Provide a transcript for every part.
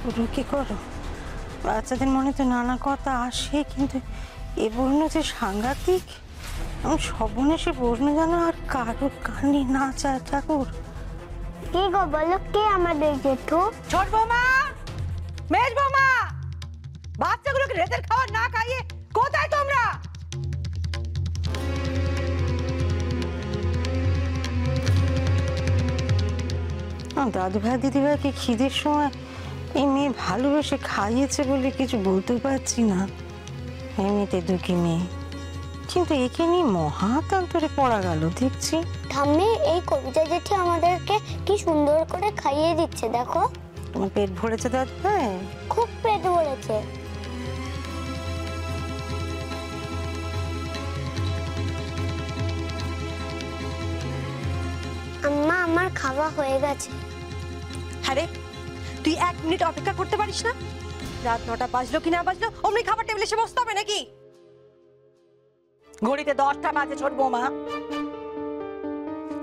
করো কি করো, বাচ্চাদের মনে তো নানা কথা আসে, কিন্তু এ বর্ণ যে সাংঘাতিক, সর্বনেশে বর্ণ যেন আর কারো কানে না চায়। ঠাকুর কি গো বলো, কে আমাদের জেঠু? ছোট বৌমা, মেজ বৌমা, বাচ্চাগুলোকে রেতের খাবার না খাইয়ে কোথায় তোমরা? দাদু ভাই দিদি ভাইকে খিদের সময় এই মেয়ে ভালোবেসে খাইয়েছে বলে কিছু বলতে পারছি না। এমনিতে দুঃখী মেয়ে, কিন্তু একে নিয়ে মহাতান্তরে পড়া গেল দেখছি। ঠাম্মি, এই কবিতা জেঠি আমাদেরকে কি সুন্দর করে খাইয়ে দিচ্ছে দেখো। তোমার পেট ভরেছে দাদু ভাই? খুব পেট ভরেছে। আম্মা, আমার খাওয়া হয়ে গেছে। আরে তুই 1 মিনিট অপেক্ষা করতে পারিস না? রাত 9টা বাজলো কি না বাজলো অমনি খাবার টেবিলে এসে বসতে হবে নাকি? ঘড়িতে 10টা বাজে ছোট বৌমা।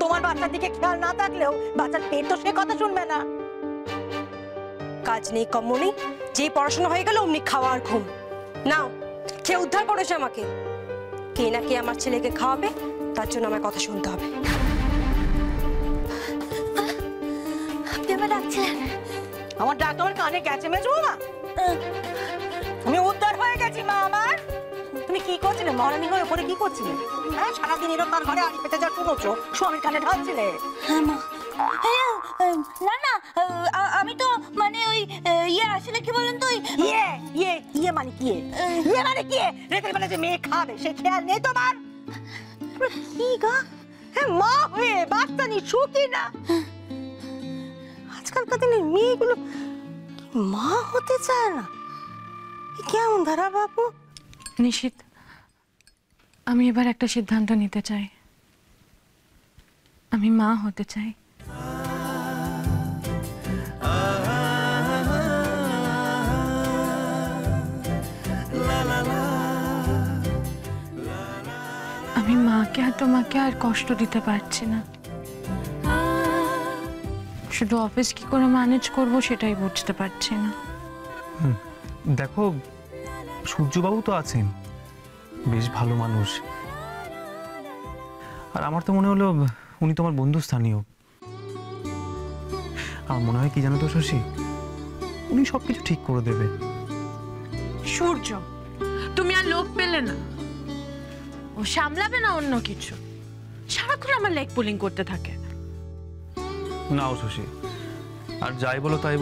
তোমার বাচ্চার দিকে খেয়াল না থাকলেও বাচ্চার পেট তো সে কথা শুনবে না। কাজ নেই কম্ম নেই, যেই পড়াশোনা হয়ে গেল অমনি খাওয়া আর ঘুম। নাও খেয়ে উদ্ধার করেছে আমাকে। কে না কে আমার ছেলেকে খাওয়াবে, তার জন্য আমার কথা শুনতে হবে। আপনি আমার ডাকছিলেন? আমার ডাক তোমার কানে গেছে মেজ বৌমা? আমি উদ্ধার হয়ে গেছি মা আমার। তুমি কি করছিলে মহারানী হয়ে ওপরে, কি করছিলে? হ্যাঁ, সারাদিন এরকম তার ঘরে আড়ি পেতে যা শুনোছো স্বামীর কানে ঢালছিলে। হ্যাঁ মা। না না, আমি তো মানে ওই আসলে কি বলেন তো, ইয়ে মানে কি? ইয়ে মানে কি? রেতের বেলা যে মেয়ে খাবে সে খেয়াল নেই তোমার? কি গা, হ্যাঁ মা হয়ে বাচ্চা নি সুখী না? আজকালকার দিনের মেয়েগুলো মা হতে চায় না, কেমন ধারা বাবু? নিশিত, আমি এবার একটা সিদ্ধান্ত নিতে চাই। আমি মা হতে চাই। আমি মাকে আর তোমাকে আর কষ্ট দিতে পারছি না। শুধু অফিস কি করে ম্যানেজ করব সেটাই বুঝতে পারছি না। দেখো, সূর্যবাবু তো আছেন, বেশ ভালো মানুষ, আর আমার তো মনে হলো উনি তোমার বন্ধু স্থানীয়। আমার মনে হয় কি জানো তো শশী, উনি সবকিছু ঠিক করে দেবে। সূর্য, তুমি আর লোভ পেলে না? ও সামলাবে না অন্য কিছু? সারাক্ষণ আমার লেগ পুলিং করতে থাকে। নাও শশী, আর যাই বলো তাই